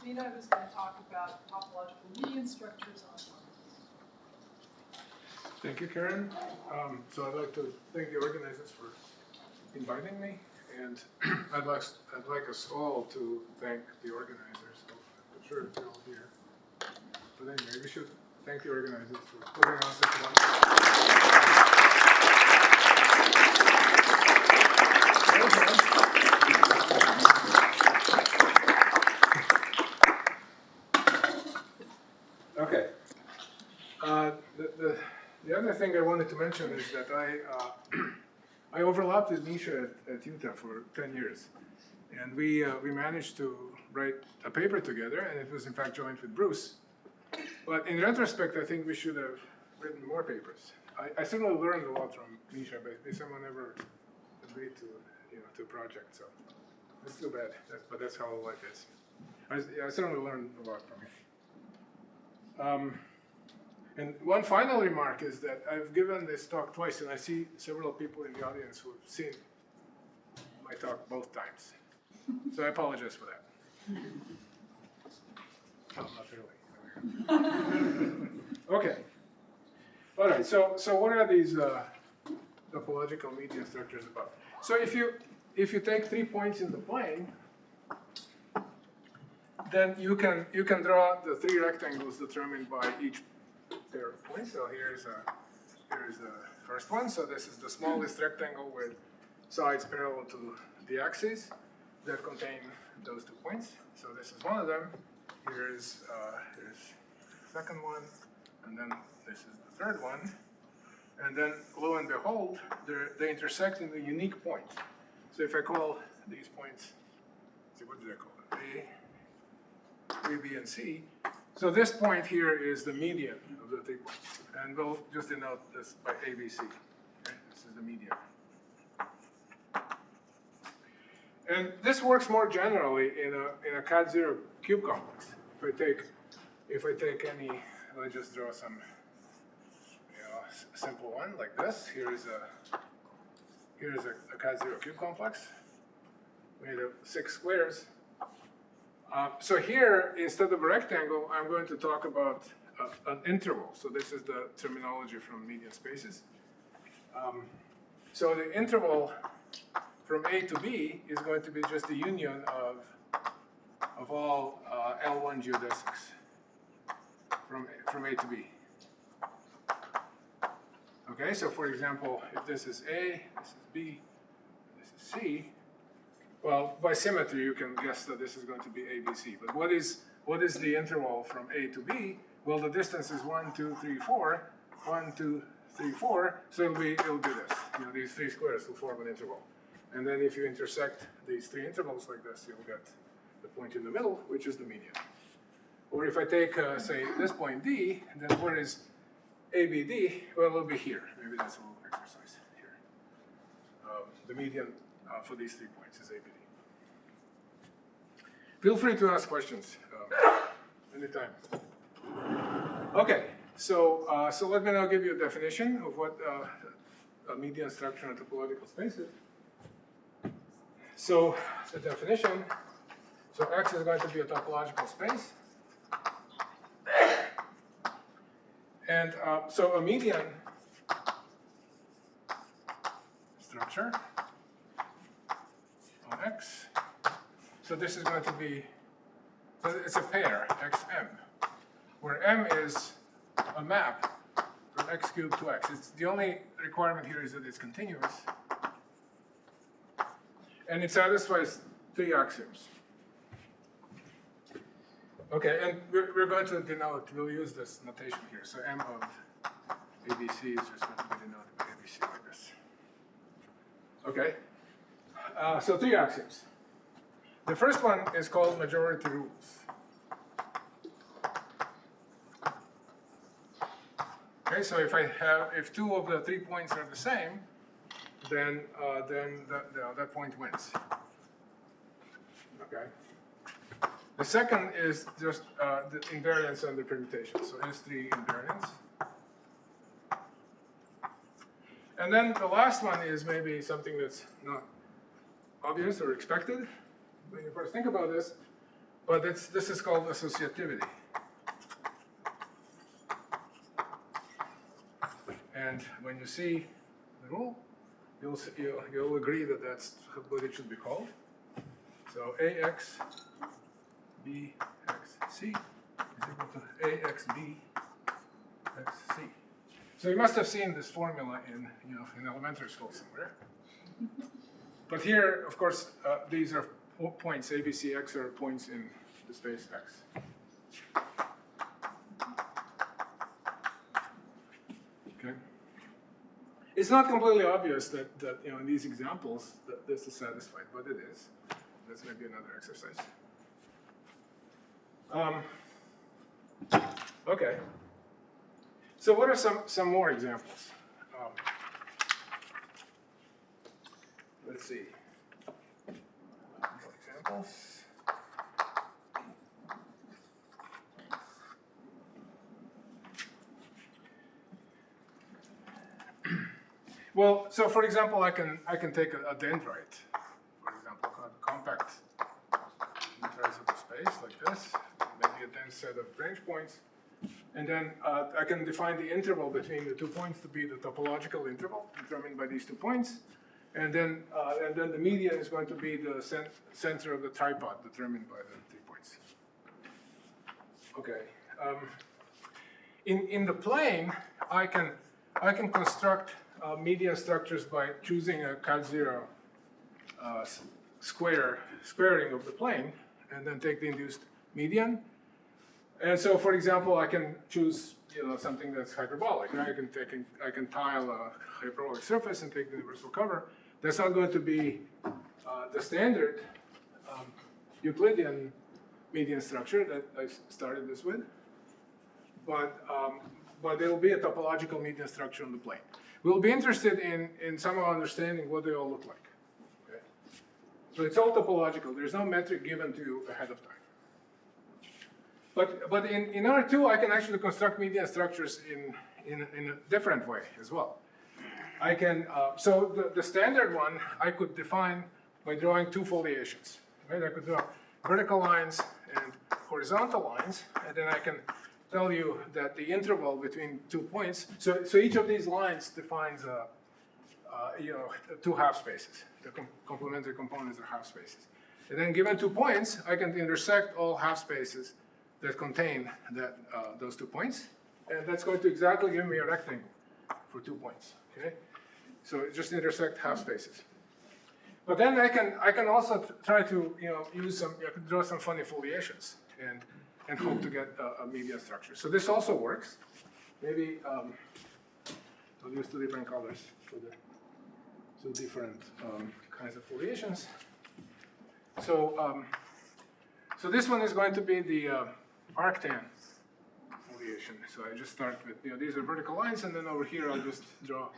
Bestvina, who's going to talk about topological median structures on one. Thank you, Karen. So I'd like to thank the organizers for inviting me, and I'd like us all to thank the organizers. So I'm sure they're all here. But anyway, we should thank the organizers for putting on such a Okay. The other thing I wanted to mention is that I overlapped with Misha at Utah for 10 years. And we managed to write a paper together, and it was in fact joined with Bruce. But in retrospect, I think we should have written more papers. I certainly learned a lot from Misha, but someone never agreed to a project, so it's too bad. But that's how life is. I certainly learned a lot from him. And one final remark is that I've given this talk twice, and I see several people in the audience who have seen my talk both times. So I apologize for that. Oh, not really. Okay. All right. So what are these topological median structures about? So if you take 3 points in the plane, then you can draw the 3 rectangles determined by each pair of points. So here's the first one. So this is the smallest rectangle with sides parallel to the axis that contain those 2 points. So this is one of them. Here's the second one, and then this is the third one. And then, lo and behold, they intersect in a unique point. So if I call these points, see, what did I call it? A, B, and C. So this point here is the median of the 3 points. And we'll just denote this by ABC. Okay? This is the median. And this works more generally in a cat-0 cube complex. If I take any, let's just draw some simple one like this. Here's a cat-0 cube complex made of 6 squares. So here, instead of a rectangle, I'm going to talk about an interval. So this is the terminology from median spaces. So the interval from A to B is going to be just the union of all L1 geodesics from A to B. Okay, so for example, if this is A, this is B, this is C, well, by symmetry you can guess that this is going to be ABC. But what is the interval from A to B? Well, the distance is 1, 2, 3, 4. 1, 2, 3, 4. So it'll do this. These 3 squares will form an interval. And then if you intersect these 3 intervals like this, you'll get the point in the middle, which is the median. Or if I take, say, this point D, then where is ABD? Well, it'll be here. Maybe that's a little exercise here. The median for these 3 points is ABD. Feel free to ask questions anytime. Okay, so let me now give you a definition of what a median structure in a topological space is. So the definition, so X is going to be a topological space. And so a median structure on X, so this is going to be, so it's a pair, XM, where M is a map from X cubed to X. It's the only requirement here is that it's continuous. And it satisfies 3 axioms. Okay, and we're going to denote, we'll use this notation here. So M of ABC is just going to be denoted by ABC like this. Okay, so 3 axioms. The first one is called majority rules. Okay, so if 2 of the 3 points are the same, then that point wins. Okay. The second is just the invariance and the permutation. So S3 invariance. And then the last one is maybe something that's not obvious or expected when you first think about this. But this is called associativity. And when you see the rule, you'll agree that that's what it should be called. So AX BXC is equal to AXB XC. So you must have seen this formula in elementary school somewhere. But here, of course, these are points. A, B, C, X are points in the space X. Okay. It's not completely obvious that in these examples that this is satisfied, but it is. That's maybe another exercise. Okay. So what are some more examples? Let's see. More examples. Well, so for example, I can take a dendrite, for example, a compact dendrites of the space like this, maybe a dense set of range points, and then I can define the interval between the 2 points to be the topological interval determined by these 2 points, and then the median is going to be the center of the tripod determined by the 3 points. Okay. In the plane, I can construct median structures by choosing a cat0 squaring of the plane, and then take the induced median. And so, for example, I can choose something that's hyperbolic. Right? I can tile a hyperbolic surface and take the universal cover. That's not going to be the standard Euclidean median structure that I started this with, but there will be a topological median structure on the plane. We'll be interested in somehow understanding what they all look like. Okay? So it's all topological. There's no metric given to you ahead of time. But in R2, I can actually construct median structures in a different way as well. I can so the standard one I could define by drawing 2 foliations. Right? I could draw vertical lines and horizontal lines, and then I can tell you that the interval between 2 points. So each of these lines defines 2 half spaces. The complementary components are half spaces. And then given 2 points, I can intersect all half spaces that contain those 2 points, and that's going to exactly give me a rectangle for 2 points. Okay, so just intersect half spaces. But then I can also try to I can draw some funny foliations and hope to get a median structure. So this also works. Maybe I'll use 2 different colors for the 2 different kinds of foliations. So so this one is going to be the arctan foliation. So I just start with these are vertical lines, and then over here I'll just draw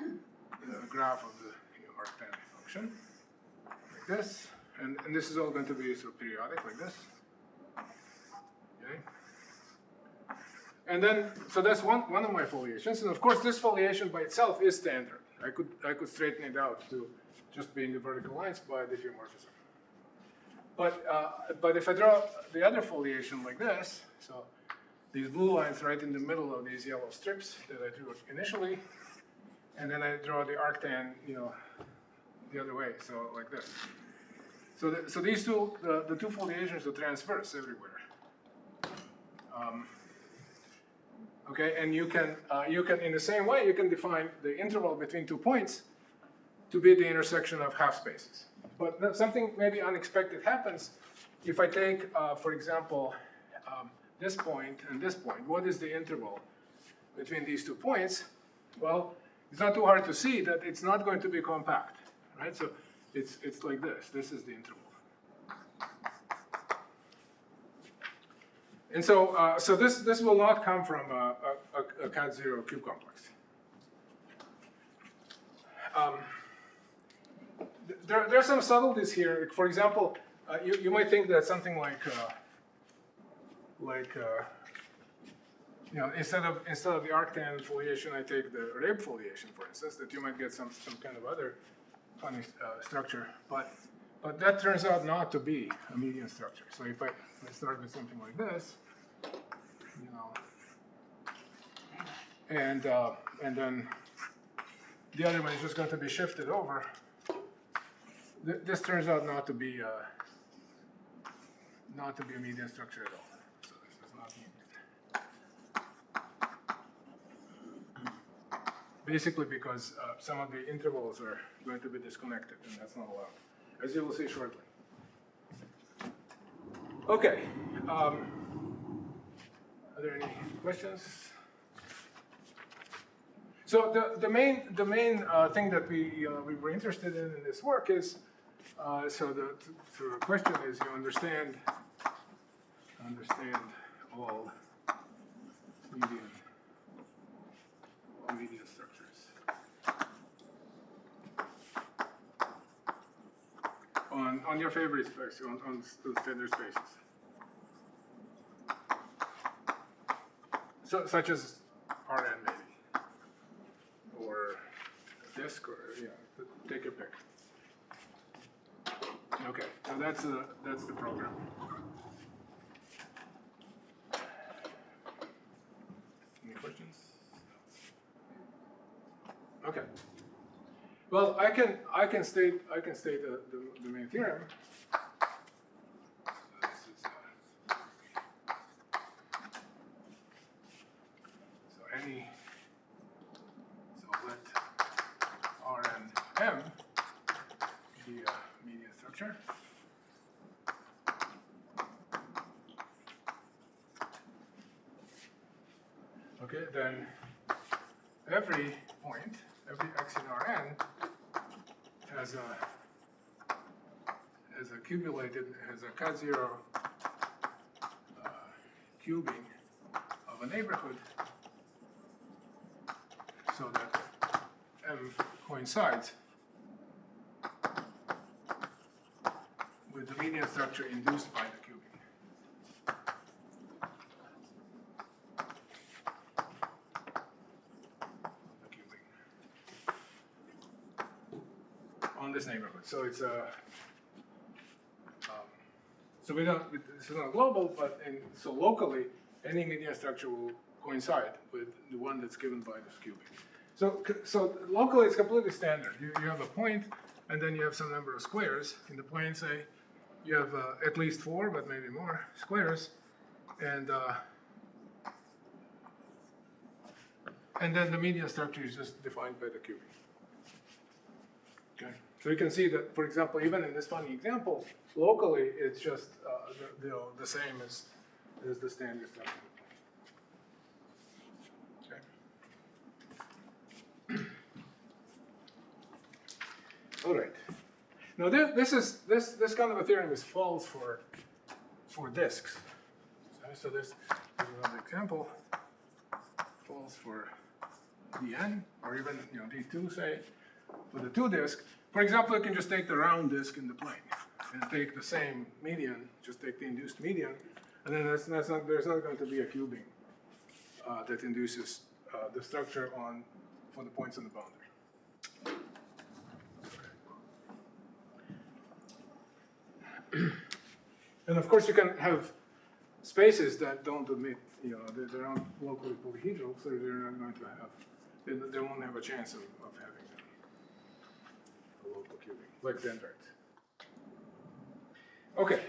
a graph of the arctan function like this, and this is all going to be sort of periodic like this. Okay. And then, so that's one of my foliations, and of course this foliation by itself is standard. I could straighten it out to just being the vertical lines by diffeomorphism. But if I draw the other foliation like this, so these blue lines right in the middle of these yellow strips that I drew initially, and then I draw the arctan, the other way, so like this. So these the 2 foliations are transverse everywhere. Okay, and you can in the same way you can define the interval between 2 points to be the intersection of half spaces. But something maybe unexpected happens if I take, for example, this point and this point. What is the interval between these 2 points? Well, it's not too hard to see that it's not going to be compact, right? So it's like this. This is the interval. And so, so this will not come from a cat0 cube complex. There are some subtleties here. For example, you might think that something like instead of the arctan foliation, I take the Rabe foliation, for instance, that you might get some kind of other funny structure. But But that turns out not to be a median structure. So if I start with something like this, you know, and then the other one is just going to be shifted over, this turns out not to be a median structure at all. So this is not median. Basically because some of the intervals are going to be disconnected, and that's not allowed, as you will see shortly. Okay. Are there any questions? So the main thing that we were interested in this work is so the question is you understand all median structures on your favorite space, on the standard spaces. So such as Rn maybe, or a disk, or take your pick. Okay, so that's the program. Any questions? Okay. Well, I can state the main theorem. So let Rnm be a median structure. Okay, then every point, every x in Rn has a K0 cubing of a neighborhood, so that M coincides with the median structure induced by the cubing. On this neighborhood. So it's a so we don't. This is not global, but so locally, any median structure will coincide with the one that's given by this cubing. So locally, it's completely standard. You have a point, and then you have some number of squares in the plane. Say you have at least 4, but maybe more squares, and then the median structure is just defined by the cubing. Okay. So you can see that, for example, even in this funny example, locally it's just the same as the standard structure. Okay. All right. Now this kind of a theorem is false for disks. So this is another example. False for Dn, or even D2, say, for the 2 disk. For example, you can just take the round disk in the plane and take the same median, just take the induced median, and then there's not going to be a cubing that induces the structure for the points on the boundary. And of course, you can have spaces that don't admit, they're not locally polyhedral, so they're not going to have, they won't have a chance of having a local cubing, like dendrites. Okay.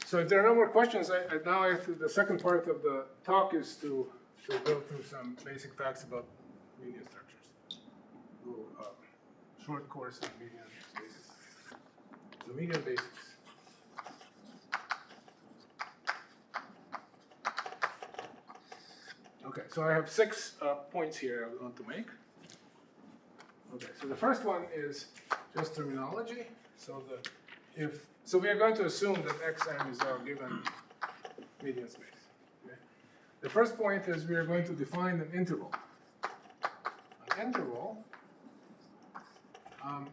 So if there are no more questions, the second part of the talk is to go through some basic facts about median structures. A little short course on median basis. So median basics. Okay, so I have 6 points here I want to make. Okay, so the first one is just terminology. So we are going to assume that Xm is our given median space. Okay? The first point is we are going to define an interval. An interval.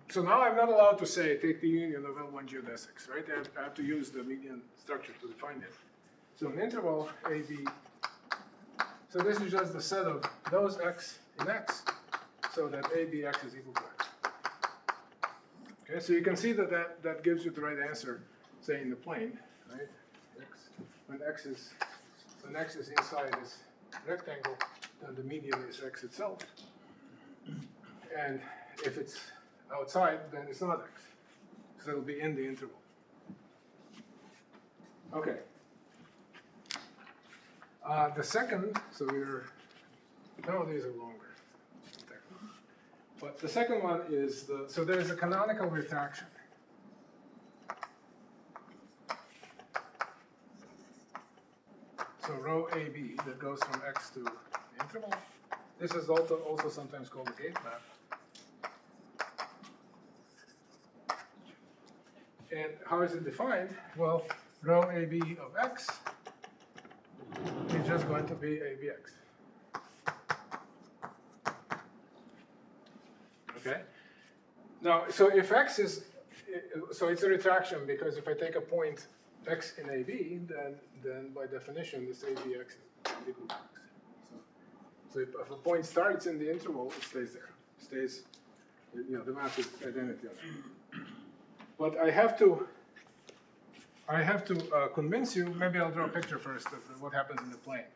So now I'm not allowed to say take the union of L1 geodesics, right? I have to use the median structure to define it. So an interval AB. So this is just the set of those x in x, so that ABX is equal to x. Okay, so you can see that that gives you the right answer, say in the plane, right? When x is inside this rectangle, then the median is x itself. And if it's outside, then it's not x. So it'll be in the interval. Okay. The second, so no, these are longer. But the second one is so there's a canonical retraction. So rho AB that goes from x to the interval. This is also sometimes called a gate map. And how is it defined? Well, rho AB of x is just going to be ABX. Okay? Now, so if x is, so it's a retraction because if I take a point x in AB, then by definition this ABX is equal to x. So if a point starts in the interval, it stays there. It stays, the map is identity on it. But I have to convince you, maybe I'll draw a picture first of what happens in the plane.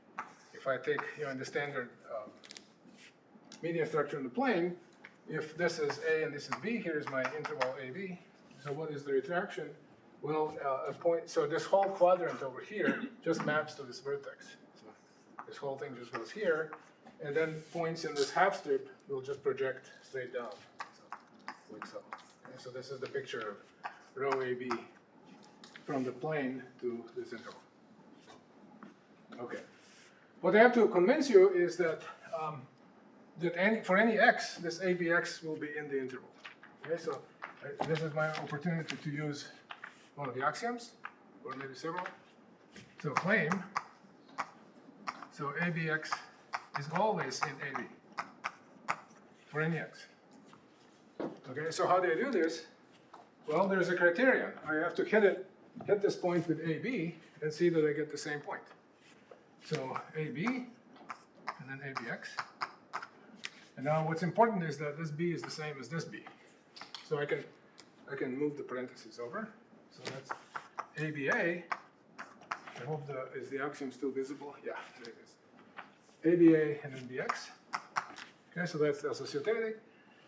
If I take, in the standard median structure in the plane, if this is A and this is B, here's my interval AB. So what is the retraction? Well, a point, so this whole quadrant over here just maps to this vertex. So this whole thing just goes here, and then points in this half strip will just project straight down, like so. Okay, so this is the picture of rho AB from the plane to this interval. Okay. What I have to convince you is that for any x, this ABX will be in the interval. Okay, so this is my opportunity to use one of the axioms, or maybe several. So claim, so ABX is always in AB for any x. Okay, so how do I do this? Well, there's a criterion. I have to hit this point with AB and see that I get the same point. So AB and then ABX. And now what's important is that this B is the same as this B. So I can move the parentheses over. So that's ABA. I hope is the axiom still visible? Yeah, there it is. ABA and then BX. Okay, so that's the associativity.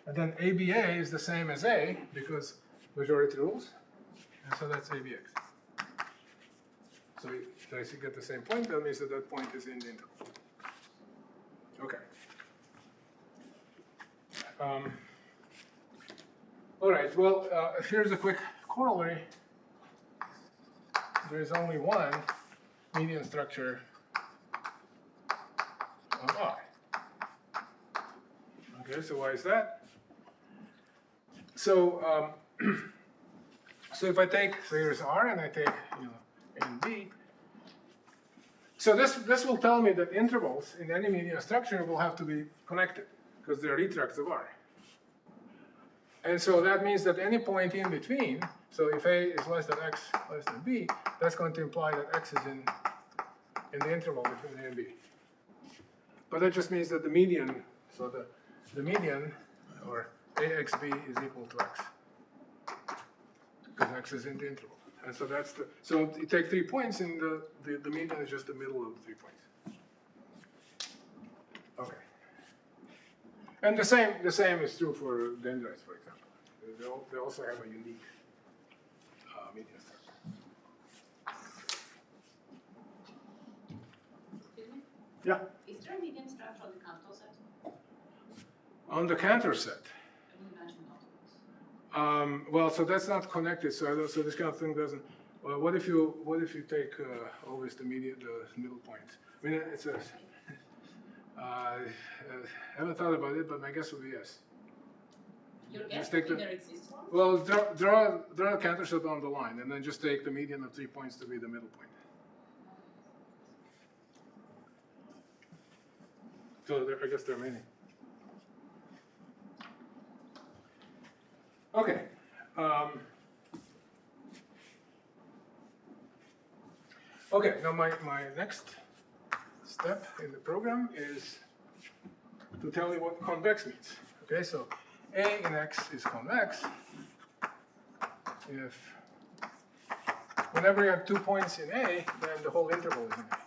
And then ABA is the same as A because majority rules. And so that's ABX. So if I get the same point, that means that that point is in the interval. Okay. All right, well, here's a quick corollary. There is only one median structure on R. Okay, so why is that? So, so if I take, so here's R, and I take, A and B. So this will tell me that intervals in any median structure will have to be connected because they're retracts of R. And so that means that any point in between, so if A is less than X less than B, that's going to imply that X is in the interval between A and B. But that just means that the median, so the median, or AXB is equal to X. Because X is in the interval. And so that's so you take 3 points, and the median is just the middle of the 3 points. Okay. And the same is true for dendrites, for example. They also have a unique median structure. Excuse me? Yeah. Is there a median structure on the Cantor set? On the Cantor set. I didn't mention that. Well, so that's not connected. So this kind of thing doesn't. Well, what if you take always the middle point? I mean, it's a. I haven't thought about it, but my guess would be yes. Your guess take would be there exists one? Well, draw a Cantor set on the line, and then just take the median of 3 points to be the middle point. So I guess there are many. Okay. Okay, now my next step in the program is to tell you what convex means. Okay, so A in X is convex if whenever you have 2 points in A, then the whole interval is in A.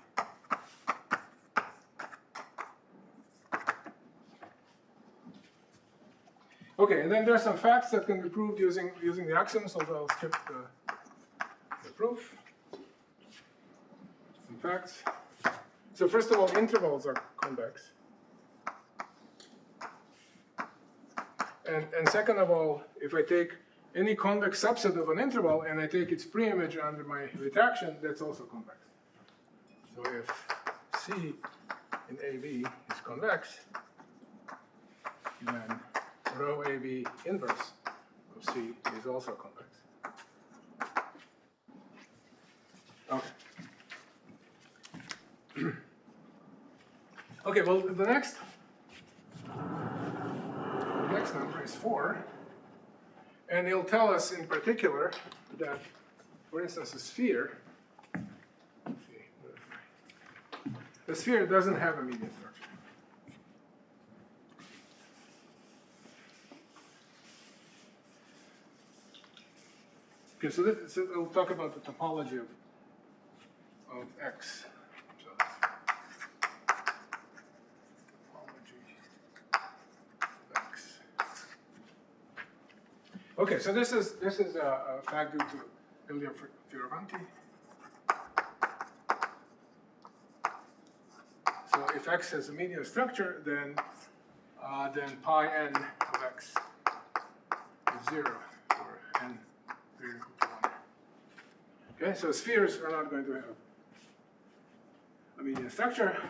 Okay, and then there are some facts that can be proved using the axioms, although I'll skip the proof. Some facts. So first of all, intervals are convex. And second of all, if I take any convex subset of an interval and I take its preimage under my retraction, that's also convex. So if C in AB is convex, then rho AB inverse of C is also convex. Okay. Okay, well, the next number is 4, and it'll tell us in particular that, for instance, a sphere, the sphere doesn't have a median structure. Okay, so we'll talk about the topology of X. So topology of X. Okay, so this is a fact due to Ilya Fioravanti. So if X has a median structure, then pi n of X is 0 or n greater than equal to 1. Okay, so spheres are not going to have a median structure.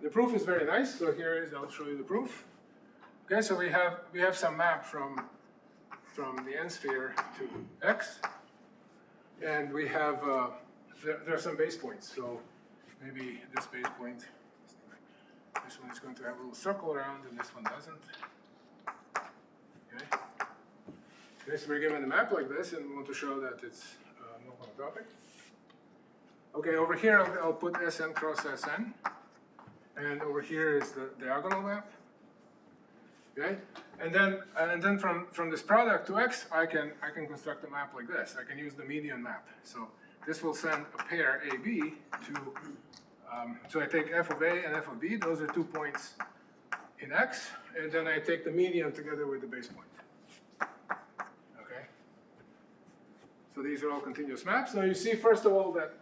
The proof is very nice. So here is, I'll show you the proof. Okay, so we have some map from the n sphere to X, and we have there are some base points. So maybe this base point, this one is going to have a little circle around, and this one doesn't. Okay. Okay, so we're given a map like this, and we want to show that it's not monotopic. Okay, over here I'll put Sn cross Sn, and over here is the diagonal map. Okay, and then from this product to X, I can construct a map like this. I can use the median map. So this will send a pair AB to. So I take f of A and f of B. Those are 2 points in X, and then I take the median together with the base point. Okay. So these are all continuous maps. Now you see, first of all, that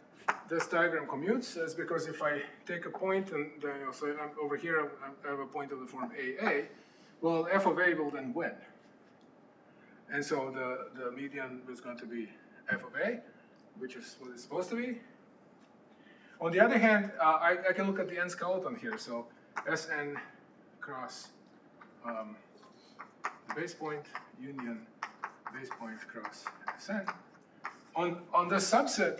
this diagram commutes. That's because if I take a point and then so I'm over here, I have a point of the form AA. Well, f of A will then win. And so the median is going to be f of A, which is what it's supposed to be. On the other hand, I can look at the n skeleton here. So Sn cross the base point union base point cross Sn. On this subset,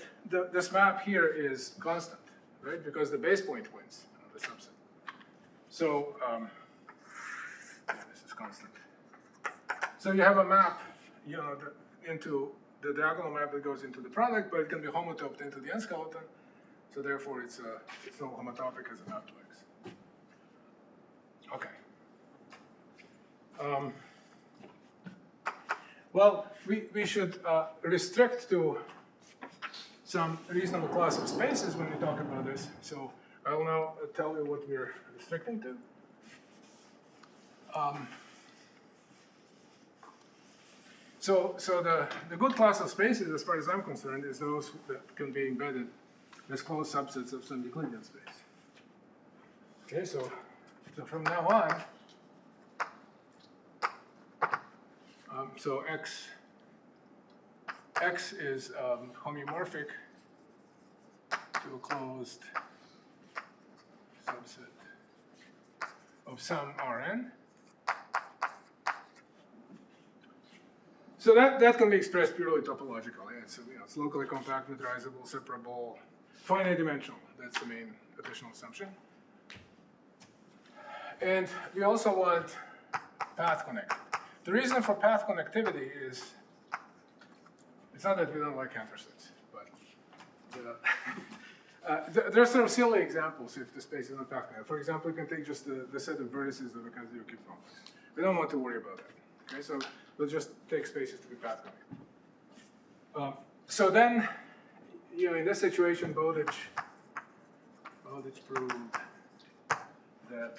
this map here is constant, right? Because the base point wins on the subset. So this is constant. So you have a map, into the diagonal map that goes into the product, but it can be homotoped into the n skeleton. So therefore, it's no homotopy as a map to X. Okay. Well, we should restrict to some reasonable class of spaces when we talk about this. So I will now tell you what we're restricting to. So the good class of spaces, as far as I'm concerned, is those that can be embedded as closed subsets of some Euclidean space. Okay, so from now on, so X is homeomorphic to a closed subset of some Rn. So that can be expressed purely topologically. It's locally compact, metrizable, separable, finite dimensional. That's the main additional assumption. And we also want path connected. The reason for path connectivity is, it's not that we don't like Cantor sets, but there are sort of silly examples if the space is not path connected. For example, you can take just the set of vertices of a Cantor cube complex. We don't want to worry about that. Okay, so we'll just take spaces to be path connected. So then, in this situation, Bowditch proved that.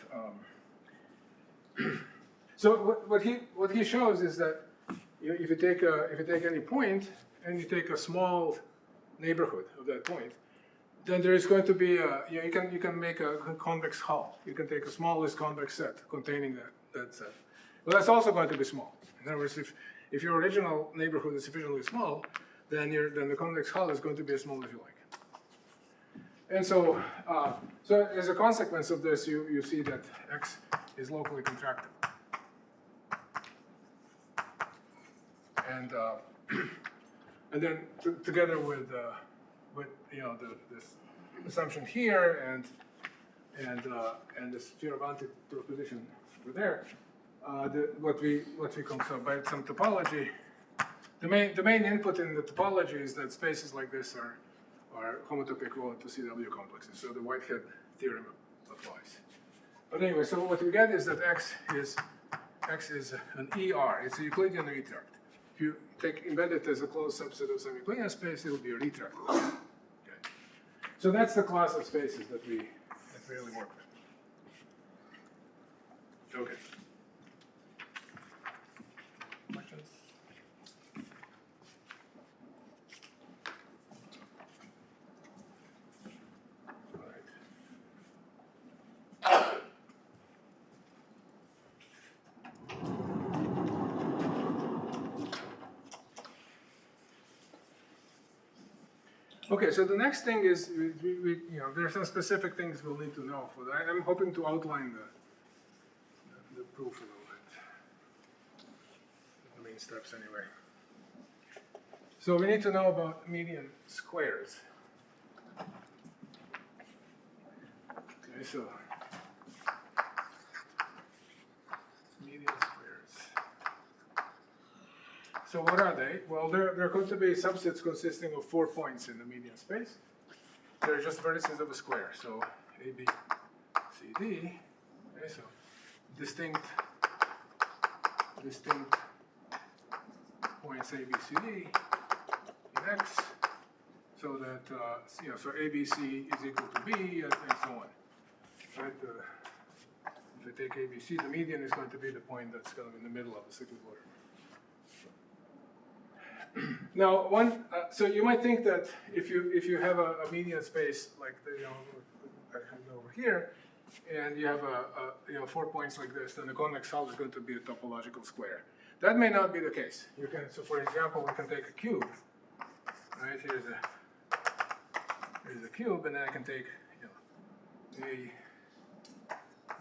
So what he shows is that if you take any point and you take a small neighborhood of that point, then there is going to be you can make a convex hull. You can take a smallest convex set containing that set. Well, that's also going to be small. In other words, if your original neighborhood is sufficiently small, then the convex hull is going to be as small as you like. And so, so as a consequence of this, you see that X is locally contractible. And and then together with this assumption here and the sphere of anti-proposition over there, what we call, so by some topology, the main input in the topology is that spaces like this are homotopy equivalent to CW complexes. So the Whitehead theorem applies. But anyway, so what we get is that X is an ER. It's a Euclidean retract. If you embed it as a closed subset of some Euclidean space, it will be a retract. Okay. So that's the class of spaces that we really work with. Okay. Questions? Okay, so the next thing is, there are some specific things we'll need to know for that. I'm hoping to outline the proof a little bit. The main steps anyway. So we need to know about median squares. Okay, so median squares. So what are they? Well, they're going to be subsets consisting of 4 points in the median space. They're just vertices of a square. So A, B, C, D. Okay, so distinct points A, B, C, D in X, so that so A, B, C is equal to B, and so on. Right? If I take A, B, C, the median is going to be the point that's kind of in the middle of the cyclic order. Now, so you might think that if you have a median space like I have over here, and you have 4 points like this, then the convex hull is going to be a topological square. That may not be the case. So for example, we can take a cube. Right, here's a cube, and then I can take A,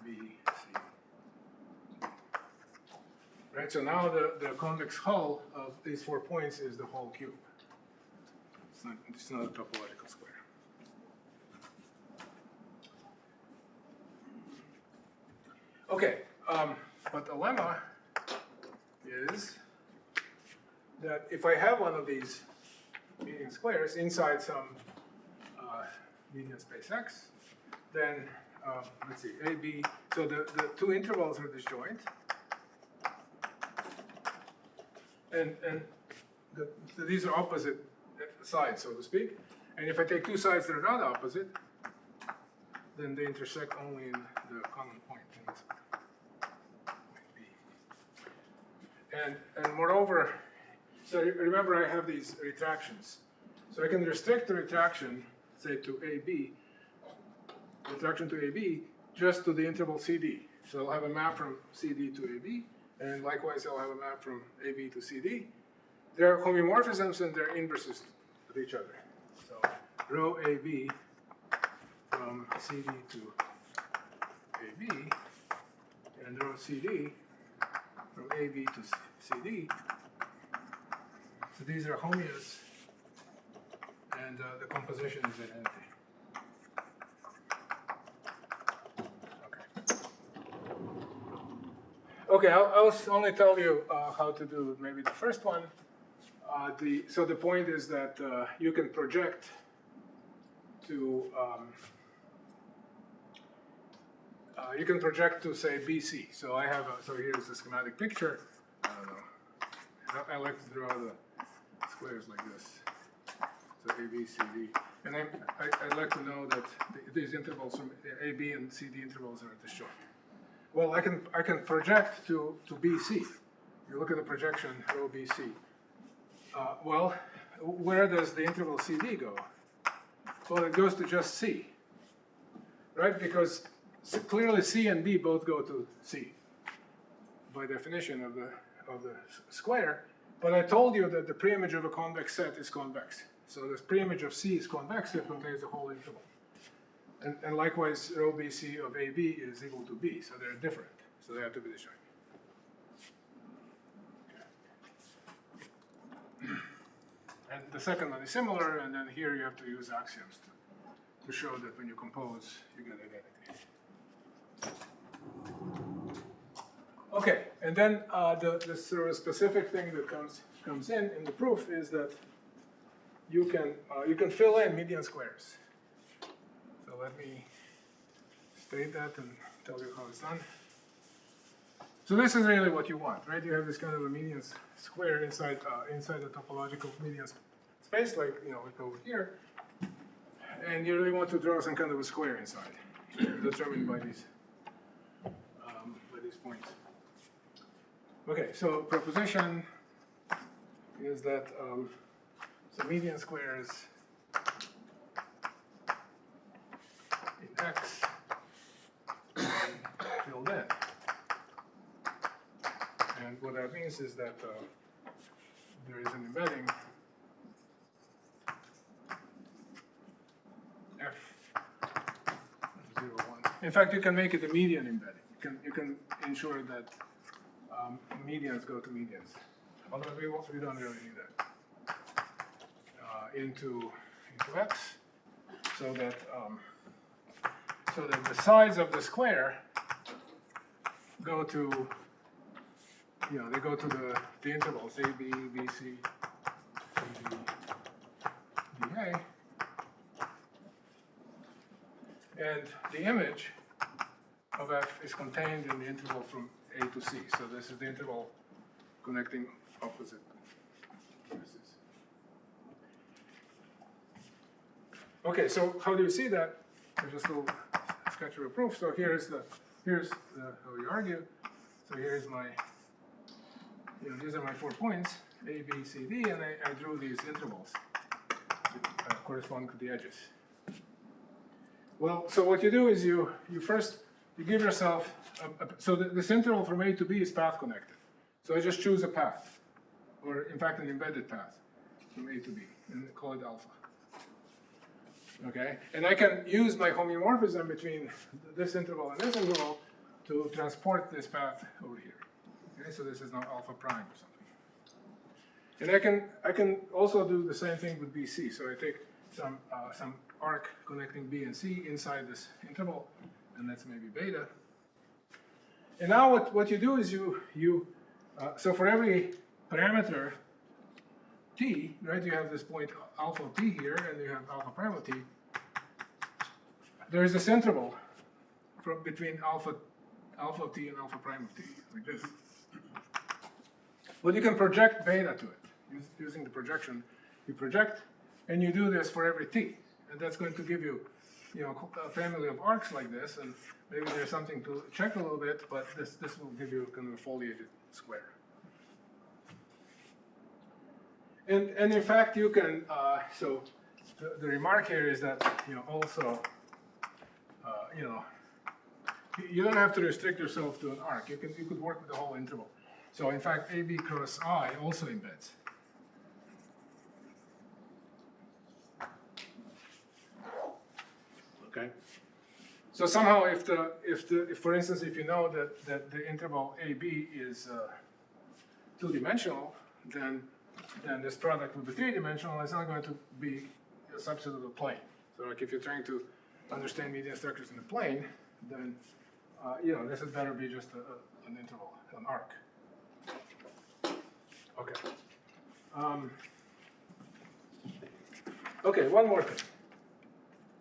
B, C. Right, so now the convex hull of these 4 points is the whole cube. It's not a topological square. Okay, but the lemma is that if I have one of these median squares inside some median space X, then let's see, A, B, so the two intervals are disjoint. And these are opposite sides, so to speak. And if I take two sides that are not opposite, then they intersect only in the common point in this point B. And moreover, so remember I have these retractions. So I can restrict the retraction, say to AB, retraction to AB, just to the interval CD. So I'll have a map from CD to AB. And likewise, I'll have a map from AB to CD. There are homeomorphisms and they're inverses of each other. So rho AB from CD to AB, and rho CD from AB to CD. So these are homeos, and the composition is identity. Okay, I'll only tell you how to do maybe the first one. So the point is that you can project to say BC. So I have so here's the schematic picture. I don't know. I like to draw the squares like this. So A, B, C, D. And I'd like to know that these intervals from A, B, and C, D intervals are this short. Well, I can project to BC. You look at the projection, rho BC. Well, where does the interval CD go? Well, it goes to just C, right? Because clearly C and D both go to C by definition of the square. But I told you that the preimage of a convex set is convex. So this preimage of C is convex, it contains the whole interval. And likewise, rho BC of AB is equal to B, so they're different. So they have to be disjoint. And the second one is similar, and then here you have to use axioms to show that when you compose, you get identity. Okay, and then the sort of specific thing that comes in the proof is that you can fill in median squares. So let me state that and tell you how it's done. So this is really what you want, right? You have this kind of a median square inside the topological median space, like like over here, and you really want to draw some kind of a square inside, determined by these points. Okay, so proposition is that so median squares in X filled in. And what that means is that there is an embedding F 0, 1. In fact, you can make it a median embedding. You can ensure that medians go to medians. Although we don't really need that. Into X, so that the sides of the square go to they go to the intervals A, B, B, C, C, D, D, A. And the image of F is contained in the interval from A to C. So this is the interval connecting opposite vertices. Okay, so how do you see that? There's just a little sketch of a proof. So here's how we argue. So here's my these are my 4 points, A, B, C, D, and I drew these intervals that correspond to the edges. Well, so what you do is you give yourself, this interval from A to B is path connected. So I just choose a path, or in fact an embedded path from A to B, and call it alpha. Okay, and I can use my homeomorphism between this interval and this interval to transport this path over here. Okay, so this is now alpha prime or something. And I can also do the same thing with BC. So I take some arc connecting B and C inside this interval, and that's maybe beta. And now what you do is so for every parameter t, right, you have this point alpha of t here, and you have alpha prime of t. There is this interval between alpha of t and alpha prime of t, like this. But you can project beta to it using the projection. You project, and you do this for every t, and that's going to give you, a family of arcs like this, and maybe there's something to check a little bit, but this will give you kind of a foliated square. And in fact, you can. So the remark here is that also, you don't have to restrict yourself to an arc. You could work with the whole interval. So in fact, AB cross I also embeds. Okay. So somehow, if for instance, if you know that the interval AB is two-dimensional, then this product will be three-dimensional. It's not going to be a subset of the plane. So like if you're trying to understand median structures in the plane, then this had better be just an interval, an arc. Okay. Okay, one more thing.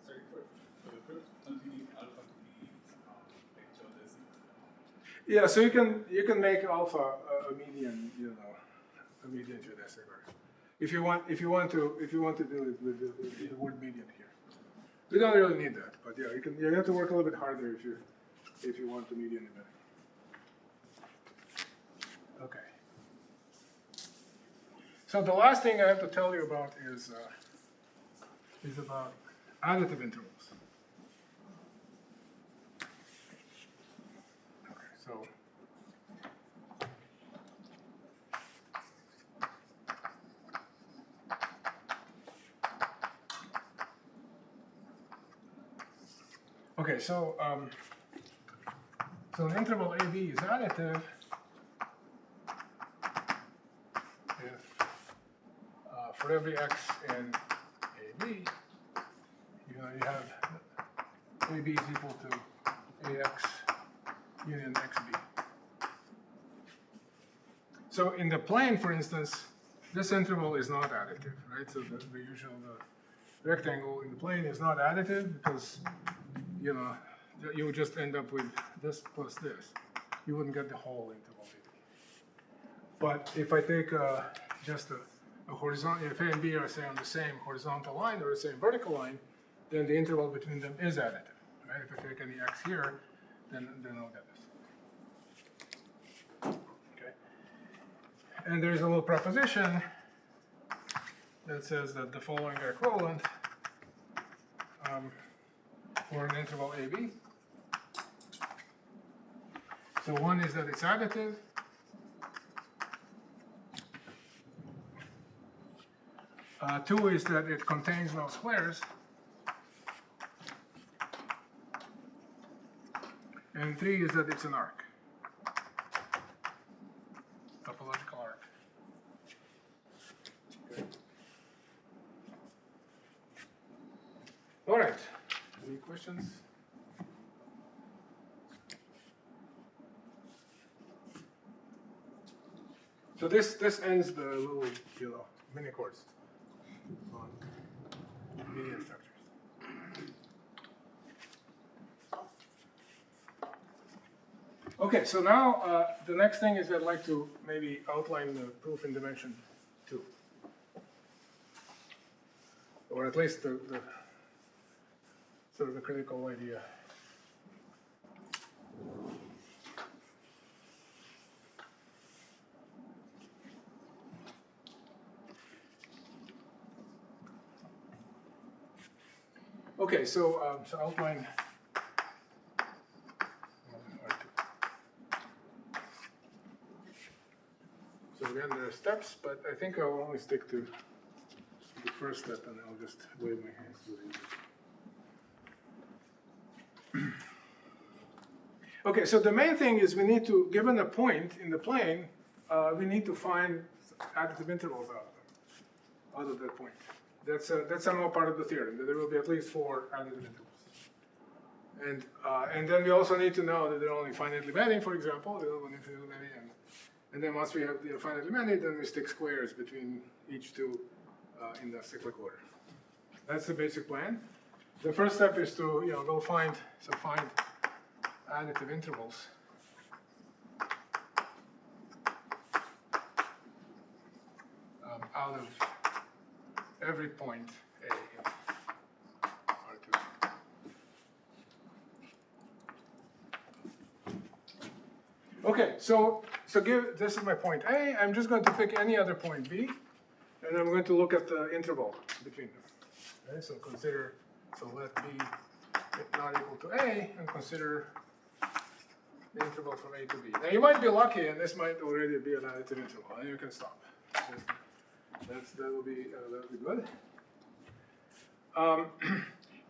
Sorry, for the proof, don't you need alpha to be geodesic? Yeah, so you can make alpha a median, a median geodesic. if you want to do it with the word median here. We don't really need that, but yeah, you have to work a little bit harder if you want the median event. Okay. So the last thing I have to tell you about is about additive intervals. Okay, so so an interval AB is additive if for every x in AB, you have AB is equal to AX union XB. So in the plane, for instance, this interval is not additive, right? So the usual rectangle in the plane is not additive because, you know, you would just end up with this plus this. You wouldn't get the whole interval. But if I take just a horizontal, if A and B are, say, on the same horizontal line or the same vertical line, then the interval between them is additive, right? If I take any x here, then I'll get this. Okay. And there's a little proposition that says that the following are equivalent for an interval AB. So one is that it's additive. Two is that it contains no squares. And three is that it's an arc. Topological arc. Okay. All right. Any questions? So this ends the little, mini course on median structures. Okay, so now the next thing is I'd like to maybe outline the proof in dimension 2. Or at least the sort of the critical idea. Okay, so outline. So again, there are steps, but I think I'll only stick to the first step, and I'll just wave my hands to it. Okay, so the main thing is we need to, given a point in the plane, we need to find additive intervals out of that point. That's somehow part of the theorem, that there will be at least 4 additive intervals. And then we also need to know that they're only finitely many, for example, they're only infinitely many, and then once we have the finitely many, then we stick squares between each two in the cyclic order. That's the basic plan. The first step is to go find additive intervals. Out of every point A in R2. Okay, so this is my point A. I'm just going to pick any other point B, and I'm going to look at the interval between them. Okay, so let B not equal to A, and consider the interval from A to B. Now you might be lucky, and this might already be an additive interval, and you can stop. That will be good.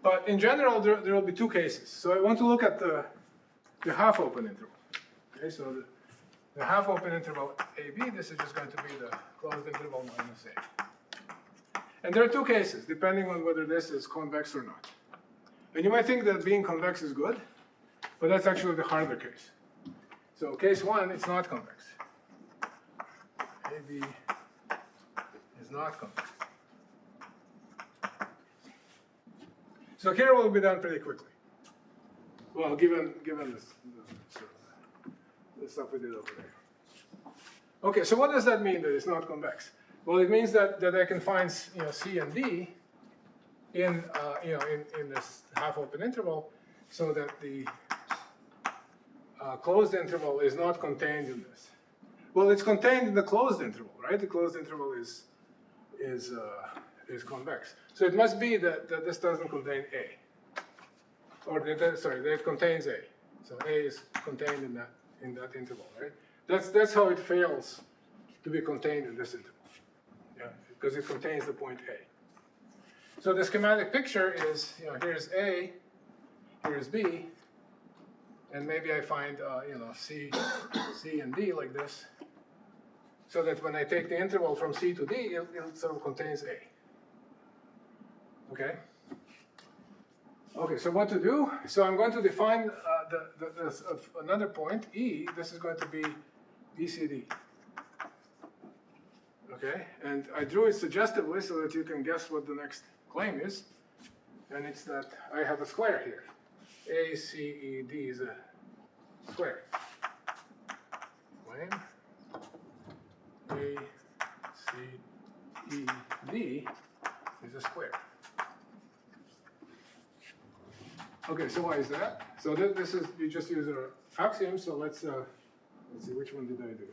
But in general, there will be 2 cases. So I want to look at the half-open interval. Okay, so the half-open interval AB, this is just going to be the closed interval minus A. And there are 2 cases, depending on whether this is convex or not. And you might think that being convex is good, but that's actually the harder case. So case 1, it's not convex. AB is not convex. So here it will be done pretty quickly. Well, given the stuff we did over there. Okay, so what does that mean that it's not convex? Well, it means that I can find C and D in in this half-open interval, so that the closed interval is not contained in this. Well, it's contained in the closed interval, right? The closed interval is convex. So it must be that this doesn't contain A, or that it contains A. So A is contained in that interval, right? That's how it fails to be contained in this interval. Yeah, because it contains the point A. So the schematic picture is, here's A, here's B, and maybe I find, C and D like this, so that when I take the interval from C to D, it sort of contains A. Okay? Okay, so what to do? So I'm going to define another point, E. This is going to be BCD. Okay, and I drew it suggestively so that you can guess what the next claim is. And it's that I have a square here. ACED is a square. Claim ACED is a square. Okay, so why is that? So this is, you just use our axiom, so let's see, which one did I do?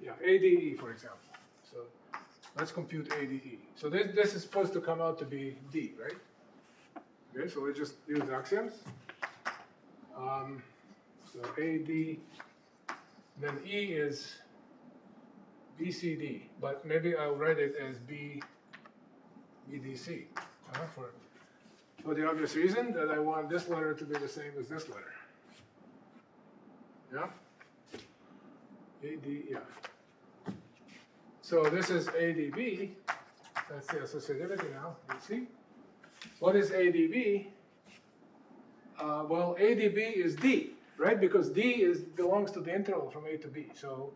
Yeah, ADE, for example. So let's compute ADE. So this is supposed to come out to be D, right? Okay, so we just use axioms. So AD, then E is BCD, but maybe I'll write it as BDC. For the obvious reason that I want this letter to be the same as this letter. Yeah? AD, yeah. So this is ADB. That's the associativity now, you see. What is ADB? Well, ADB is D, right? Because D belongs to the interval from A to B. So,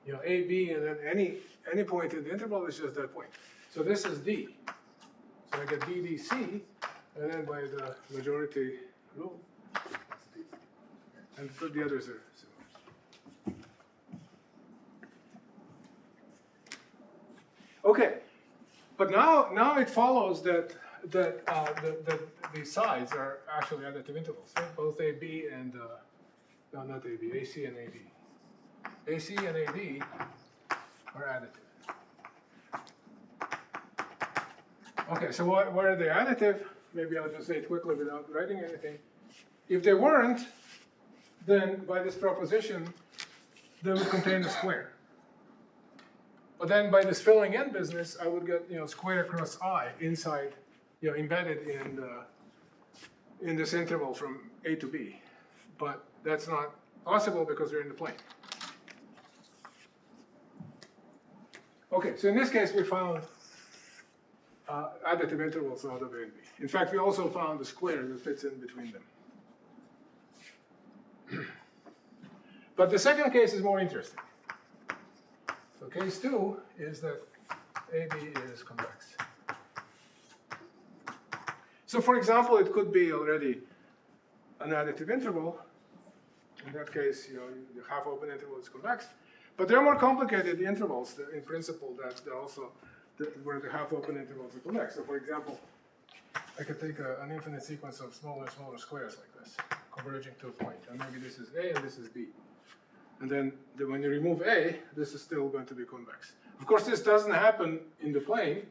AB and then any point in the interval is just that point. So this is D. So I get BDC, and then by the majority rule, that's D. And for the others are similar. Okay, but now it follows that the sides are actually additive intervals, right? Both AB and no, not AB, AC and AD. AC and AD are additive. Okay, so why are they additive? Maybe I'll just say it quickly without writing anything. If they weren't, then by this proposition, they would contain a square. But then by this filling in business, I would get square cross I inside, embedded in this interval from A to B. But that's not possible because we're in the plane. Okay, so in this case we found additive intervals out of A and B. In fact, we also found a square that fits in between them. But the second case is more interesting. So case 2 is that AB is convex. So for example, it could be already an additive interval. In that case, the half-open interval is convex. But there are more complicated intervals in principle that also where the half-open intervals are convex. So for example, I could take an infinite sequence of smaller and smaller squares like this, converging to a point. And maybe this is A and this is B. And then when you remove A, this is still going to be convex. Of course, this doesn't happen in the plane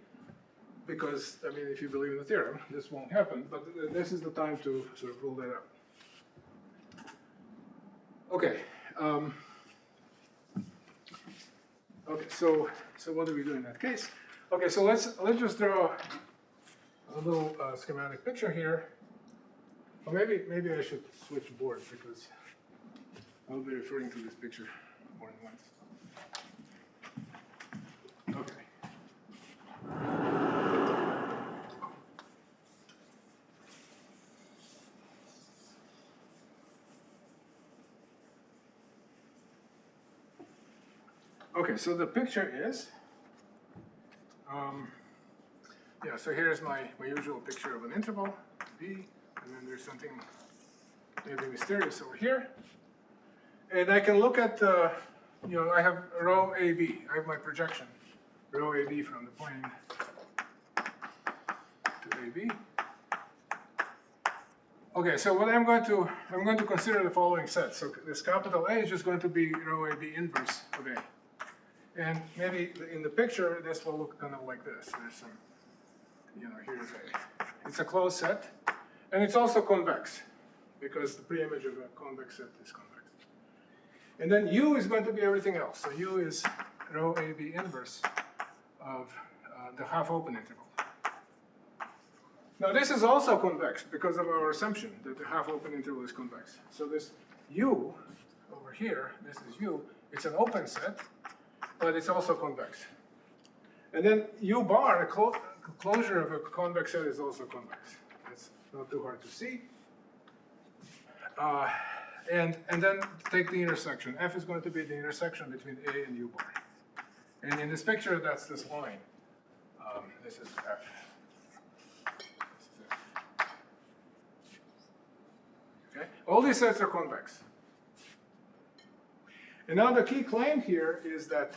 because, I mean, if you believe in the theorem, this won't happen. But this is the time to sort of rule that out. Okay. Okay. So what do we do in that case? Okay. So let's just draw a little schematic picture here. Or maybe I should switch boards because I'll be referring to this picture more than once. Okay. Okay, so the picture is, yeah, so here's my usual picture of an interval, B, and then there's something maybe mysterious over here. And I can look at I have row AB. I have my projection, row AB from the plane to AB. Okay, so what I'm going to consider the following set. So this capital A is just going to be row AB inverse of A. And maybe in the picture, this will look kind of like this. There's some, here's A. It's a closed set, and it's also convex, because the preimage of a convex set is convex. And then U is going to be everything else. So U is row AB inverse of the half-open interval. Now this is also convex because of our assumption that the half-open interval is convex. So this U over here, this is U, it's an open set, but it's also convex. And then U bar, the closure of a convex set is also convex. That's not too hard to see. And then take the intersection. F is going to be the intersection between A and U bar. And in this picture, that's this line. This is F. Okay? All these sets are convex. And now the key claim here is that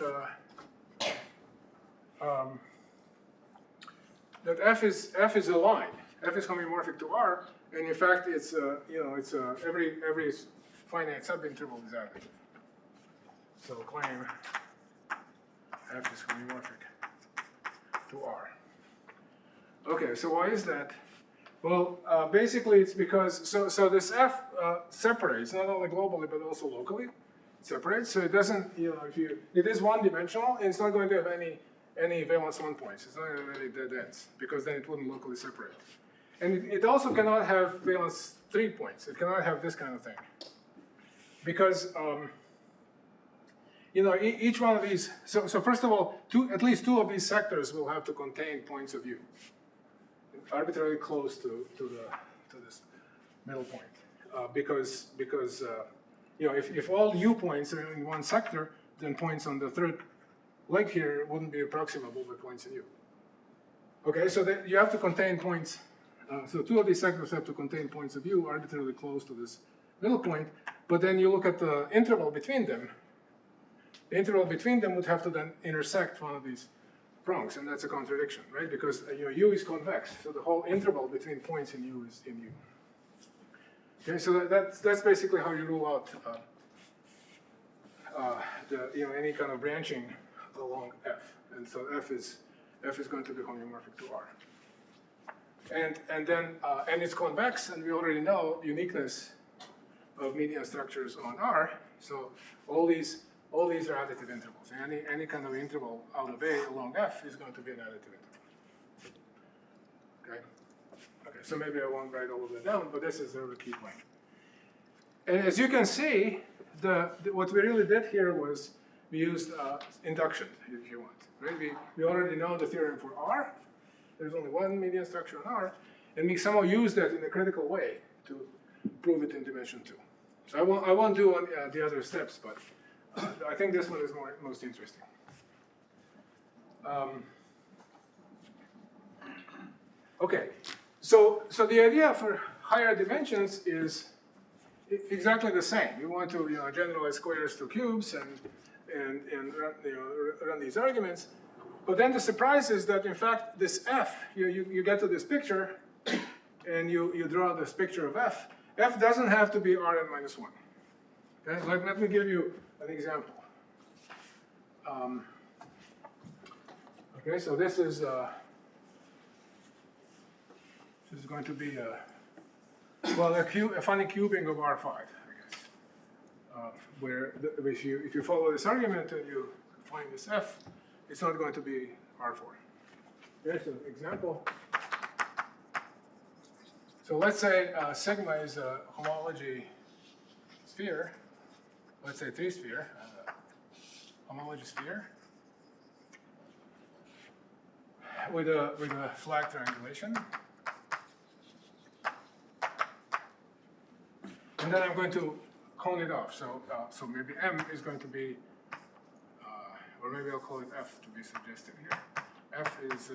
that F is a line. F is homeomorphic to R, and in fact, it's every finite subinterval is additive. So claim F is homeomorphic to R. Okay, so why is that? Well, basically it's because, so this F separates, not only globally, but also locally. It separates, so it doesn't, it is one-dimensional, and it's not going to have any valence 1 points. It's not going to have any dead ends, because then it wouldn't locally separate. And it also cannot have valence 3 points. It cannot have this kind of thing. Because, each one of these, so first of all, at least two of these sectors will have to contain points of view, arbitrarily close to this middle point. Because if all U points are in one sector, then points on the third leg here wouldn't be approximable by points in U. Okay, so you have to contain points. So two of these sectors have to contain points of view arbitrarily close to this middle point, but then you look at the interval between them. The interval between them would have to then intersect one of these prongs, and that's a contradiction, right? Because U is convex, so the whole interval between points in U is in U. Okay, so that's basically how you rule out any kind of branching along F, and so F is going to be homeomorphic to R. And it's convex, and we already know uniqueness of median structures on R. So all these are additive intervals. And any kind of interval out of A along F is going to be an additive interval. Okay. Okay. So maybe I won't write all of that down, but this is the key point. And as you can see, what we really did here was we used induction, if you want. Right? We already know the theorem for R. There's only one median structure on R, and we somehow use that in a critical way to prove it in dimension 2. So I won't do the other steps, but I think this one is most interesting. Okay, so the idea for higher dimensions is exactly the same. You want to generalize squares to cubes and run these arguments. But then the surprise is that, in fact, this F, you get to this picture, and you draw this picture of F. F doesn't have to be Rn minus 1. Okay? Let me give you an example. Okay, so this is going to be a funny cubing of R5, I guess. Where if you follow this argument and you find this F, it's not going to be R4. Here's an example. So let's say sigma is a homology sphere. Let's say 3-sphere, homology sphere with a flag triangulation. And then I'm going to cone it off. So maybe M is going to be, or maybe I'll call it F to be suggestive here. F is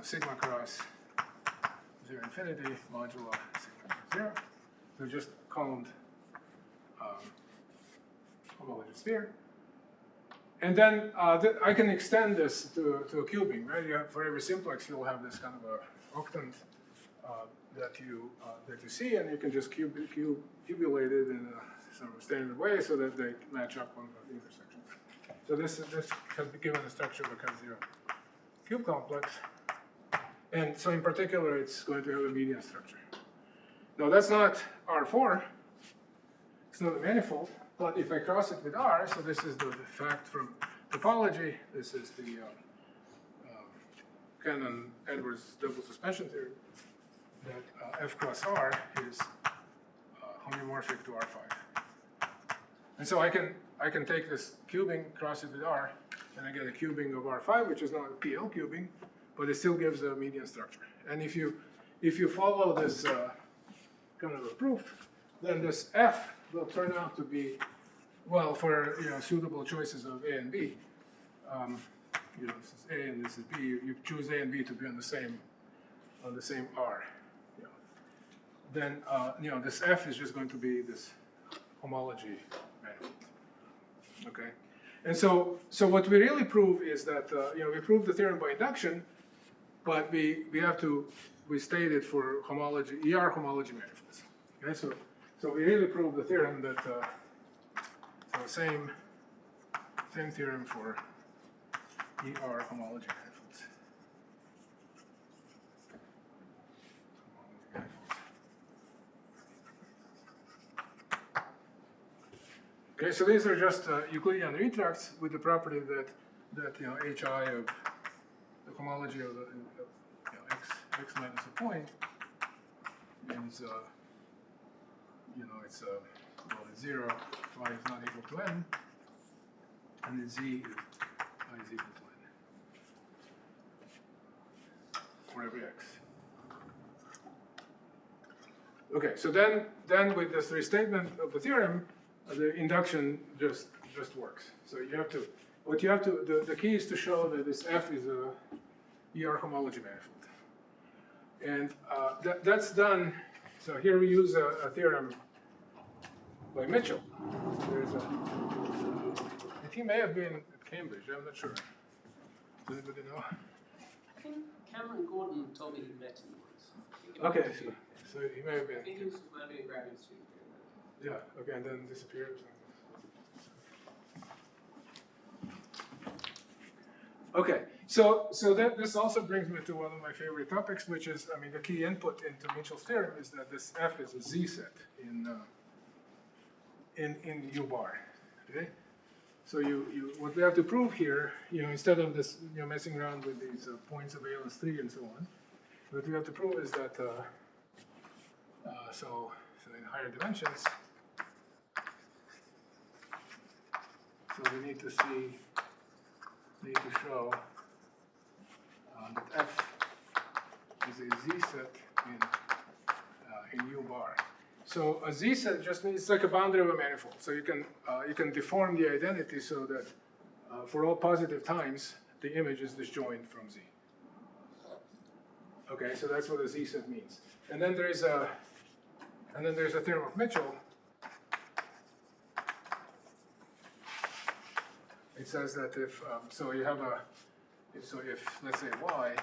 sigma cross 0 infinity modulo sigma cross 0. So just coned homology sphere. And then I can extend this to a cubing, right? For every simplex, you'll have this kind of a octant that you see, and you can just cubulate it in a sort of standard way so that they match up on the intersections. So this can be given a structure because you're a cube complex, and so in particular, it's going to have a median structure. Now that's not R4. It's not a manifold. But if I cross it with R, so this is the fact from topology, this is the Cannon-Edwards double suspension theory, that F cross R is homeomorphic to R5. And so I can take this cubing, cross it with R, and I get a cubing of R5, which is not a PL cubing, but it still gives a median structure. And if you follow this kind of a proof, then this F will turn out to be, well, for suitable choices of A and B. This is A and this is B. You choose A and B to be on the same R. Then this F is just going to be this homology manifold. Okay, and so what we really prove is that we prove the theorem by induction, but we state it for homology ER homology manifolds. Okay, so we really prove the theorem that same theorem for ER homology manifolds. Okay, so these are just Euclidean retracts with the property that HI of the homology of x minus a point is it's 0, phi is not equal to n, and then z is I is equal to n for every x. Okay, so then with this restatement of the theorem, the induction just works. So the key is to show that this F is a ER homology manifold, and that's done. So here we use a theorem by Mitchell. He may have been at Cambridge, I'm not sure. Does anybody know? I think Cameron Gordon told me he met him once. Okay, so he may have been. I think he was might be a graduate student. Yeah, okay, and then disappeared. Okay, so this also brings me to one of my favorite topics, which is, the key input into Mitchell's theorem is that this F is a Z set in U bar. Okay, so what we have to prove here, instead of this, messing around with these points of ALS3 and so on, what we have to prove is that so in higher dimensions, so we need to show that F is a Z set in U bar. So a Z set just means it's like a boundary of a manifold. So you can deform the identity so that for all positive times the image is disjoint from Z. Okay, so that's what a Z set means. And then there's a theorem of Mitchell. It says that if if let's say y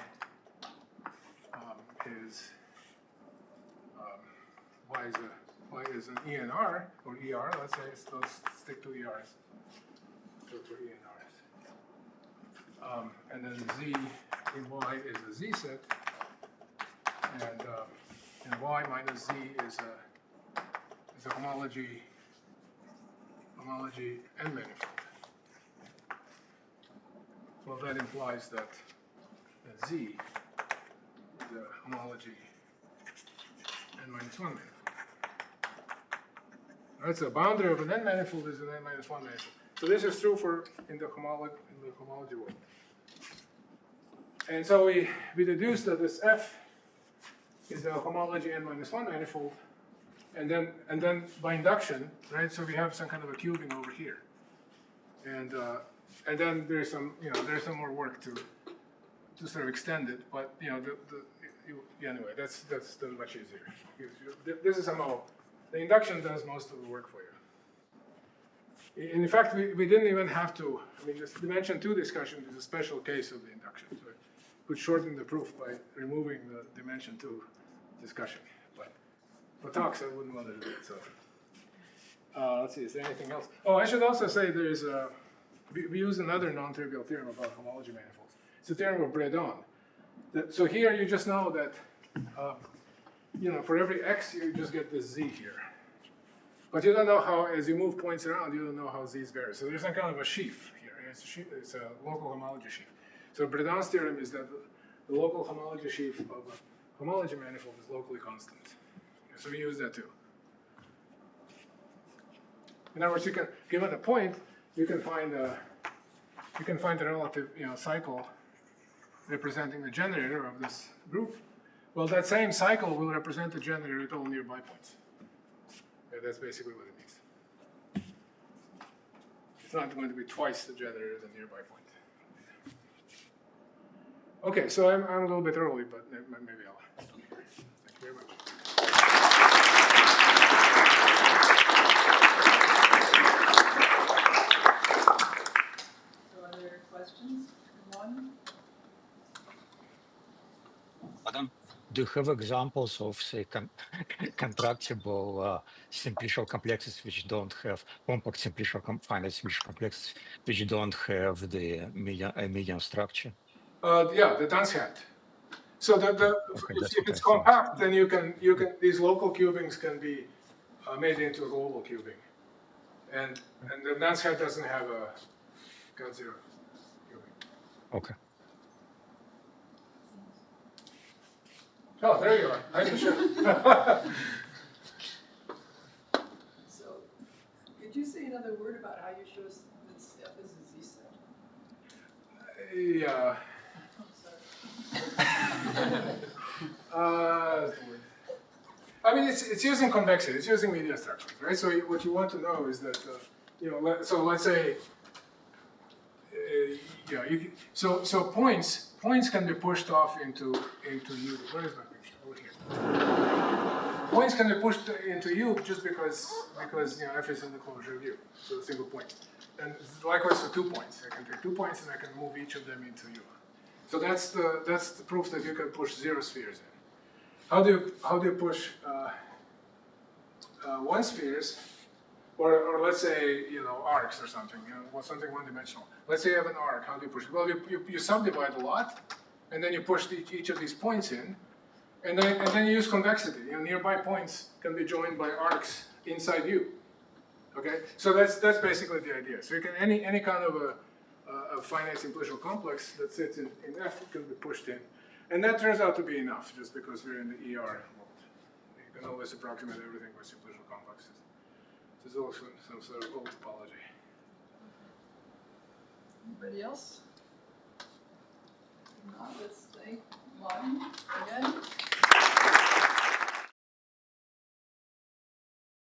is an ENR or ER, let's say let's stick to ERs. So for ENRs, and then Z in y is a Z set, and y minus Z is a homology n manifold. Well, that implies that Z is a homology n minus 1 manifold. Right, so boundary of an n manifold is an n minus 1 manifold. So this is true in the homology world. And so we deduce that this F is a homology n minus 1 manifold, and then by induction, right? So we have some kind of a cubing over here, and then there's some more work to sort of extend it, but anyway, that's done much easier. This is somehow the induction does most of the work for you. In fact, we didn't even have to, I mean, this dimension 2 discussion is a special case of the induction. So it could shorten the proof by removing the dimension 2 discussion. But for talks, I wouldn't want to do it. So let's see, is there anything else? Oh, I should also say there's a, we use another non-trivial theorem about homology manifolds. It's the theorem of Bredon. So here you just know that, you know, for every x, you just get this z here. But you don't know how, as you move points around, you don't know how z's vary. So there's some kind of a sheaf here. It's a local homology sheaf. So Bredon's theorem is that the local homology sheaf of a homology manifold is locally constant. So we use that too. In other words, you can, given a point, you can find a relative, you know, cycle representing the generator of this group. Well, that same cycle will represent the generator at all nearby points. Yeah, that's basically what it means. It's not going to be twice the generator at the nearby point. Okay, so I'm a little bit early, but maybe I'll stop here. Thank you very much. So are there questions? One? Adam, do you have examples of, say, contractible simplicial complexes which don't have compact simplicial finite simplicial complexes which don't have the median structure? Yeah, the Dunshat. So if it's thought. compact, then you can these local cubings can be made into a global cubing, and the Dunshat doesn't have a zero cubing. Okay. Oh, there you are. Hi, Michelle. So, could you say another word about how you show us this F is a Z set? Yeah. I mean, it's using convexity. It's using median structures, right? So what you want to know is that, you know, so let's say, yeah, so points can be pushed off into U. Where is my picture? Over here. Points can be pushed into U just because you know F is in the closure of U. So a single point. And likewise for 2 points. I can take 2 points and I can move each of them into U. So that's the proof that you can push zero spheres in. How do you push one spheres, or let's say, you know, arcs or something, you know, something one-dimensional. Let's say you have an arc. How do you push it? Well, you subdivide a lot, and then you push each of these points in, and then you use convexity. You know, nearby points can be joined by arcs inside U. Okay, so that's basically the idea. So you can any kind of a finite simplicial complex that sits in F can be pushed in. And that turns out to be enough, just because we're in the ER world. You can always approximate everything with simplicial complexes. This is also some sort of old topology. Anybody else? No, let's